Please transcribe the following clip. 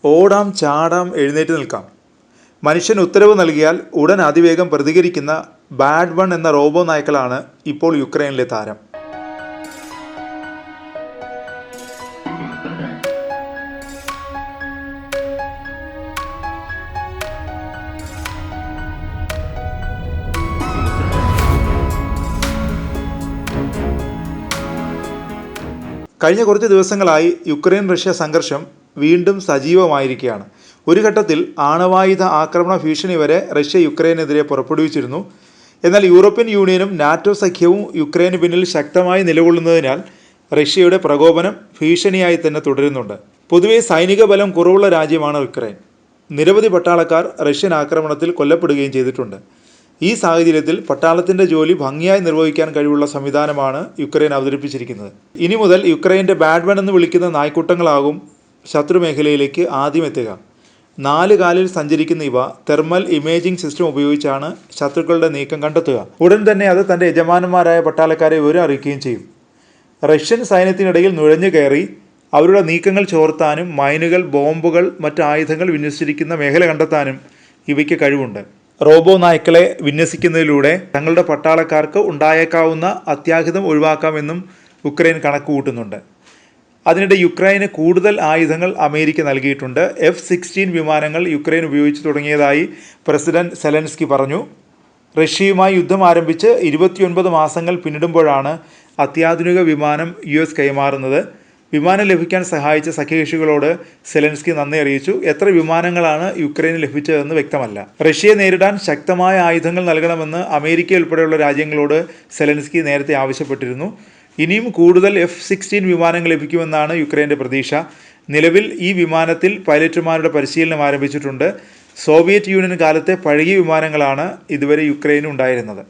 ഓടാം, ചാടാം, എഴുന്നേറ്റ് നിൽക്കാം. മനുഷ്യൻ ഉത്തരവ് നൽകിയാൽ ഉടൻ അതിവേഗം പ്രതികരിക്കുന്ന ബാഡ് വൺ എന്ന റോബോ നായ്ക്കളാണ് ഇപ്പോൾ യുക്രൈനിലെ താരം. കഴിഞ്ഞ കുറച്ച് ദിവസങ്ങളായി യുക്രൈൻ റഷ്യ സംഘർഷം വീണ്ടും സജീവമായിരിക്കുകയാണ്. ഒരു ഘട്ടത്തിൽ ആണവായുധ ആക്രമണ ഭീഷണി വരെ റഷ്യ യുക്രൈനെതിരെ പുറപ്പെടുവിച്ചിരുന്നു. എന്നാൽ യൂറോപ്യൻ യൂണിയനും നാറ്റോ സഖ്യവും യുക്രൈന് പിന്നിൽ ശക്തമായി നിലകൊള്ളുന്നതിനാൽ റഷ്യയുടെ പ്രകോപനം ഭീഷണിയായി തന്നെ തുടരുന്നുണ്ട്. പൊതുവെ സൈനിക ബലം കുറവുള്ള രാജ്യമാണ് യുക്രൈൻ. നിരവധി പട്ടാളക്കാർ റഷ്യൻ ആക്രമണത്തിൽ കൊല്ലപ്പെടുകയും ചെയ്തിട്ടുണ്ട്. ഈ സാഹചര്യത്തിൽ പട്ടാളത്തിൻ്റെ ജോലി ഭംഗിയായി നിർവഹിക്കാൻ കഴിവുള്ള സംവിധാനമാണ് യുക്രൈൻ അവതരിപ്പിച്ചിരിക്കുന്നത്. ഇനി മുതൽ യുക്രൈൻ്റെ ബാഡ് വൺ എന്ന് വിളിക്കുന്ന നായ്ക്കൂട്ടങ്ങളാകും ശത്രുമേഖലയിലേക്ക് ആദ്യം എത്തുക. 4 കാലിൽ സഞ്ചരിക്കുന്ന ഇവ തെർമൽ ഇമേജിംഗ് സിസ്റ്റം ഉപയോഗിച്ചാണ് ശത്രുക്കളുടെ നീക്കം കണ്ടെത്തുക. ഉടൻ തന്നെ അത് തൻ്റെ യജമാനന്മാരായ പട്ടാളക്കാരെ വിവരം അറിയിക്കുകയും ചെയ്യും. റഷ്യൻ സൈന്യത്തിനിടയിൽ നുഴഞ്ഞു കയറി അവരുടെ നീക്കങ്ങൾ ചോർത്താനും മൈനുകൾ, ബോംബുകൾ, മറ്റ് ആയുധങ്ങൾ വിന്യസിച്ചിരിക്കുന്ന മേഖല കണ്ടെത്താനും ഇവയ്ക്ക് കഴിവുണ്ട്. റോബോ നായ്ക്കളെ വിന്യസിക്കുന്നതിലൂടെ തങ്ങളുടെ പട്ടാളക്കാർക്ക് ഉണ്ടായേക്കാവുന്ന അത്യാഹിതം ഒഴിവാക്കാമെന്നും യുക്രൈൻ കണക്ക് കൂട്ടുന്നുണ്ട്. അതിനിടെ യുക്രൈന് കൂടുതൽ ആയുധങ്ങൾ അമേരിക്ക നൽകിയിട്ടുണ്ട്. F-16 വിമാനങ്ങൾ യുക്രൈൻ ഉപയോഗിച്ച് തുടങ്ങിയതായി പ്രസിഡന്റ് സെലൻസ്കി പറഞ്ഞു. റഷ്യയുമായി യുദ്ധം ആരംഭിച്ച് 29 മാസങ്ങൾ പിന്നിടുമ്പോഴാണ് അത്യാധുനിക വിമാനം US കൈമാറുന്നത്. വിമാനം ലഭിക്കാൻ സഹായിച്ച സഖ്യകക്ഷികളോട് സെലൻസ്കി നന്ദി അറിയിച്ചു. എത്ര വിമാനങ്ങളാണ് യുക്രൈന് ലഭിച്ചതെന്ന് വ്യക്തമല്ല. റഷ്യയെ നേരിടാൻ ശക്തമായ ആയുധങ്ങൾ നൽകണമെന്ന് അമേരിക്ക ഉൾപ്പെടെയുള്ള രാജ്യങ്ങളോട് സെലൻസ്കി നേരത്തെ ആവശ്യപ്പെട്ടിരുന്നു. ഇനിയും കൂടുതൽ F-16 വിമാനങ്ങൾ ലഭിക്കുമെന്നാണ് യുക്രൈൻ്റെ പ്രതീക്ഷ. നിലവിൽ ഈ വിമാനത്തിൽ പൈലറ്റുമാരുടെ പരിശീലനം ആരംഭിച്ചിട്ടുണ്ട്. സോവിയറ്റ് യൂണിയൻ കാലത്തെ പഴകിയ വിമാനങ്ങളാണ് ഇതുവരെ യുക്രൈന് ഉണ്ടായിരുന്നത്.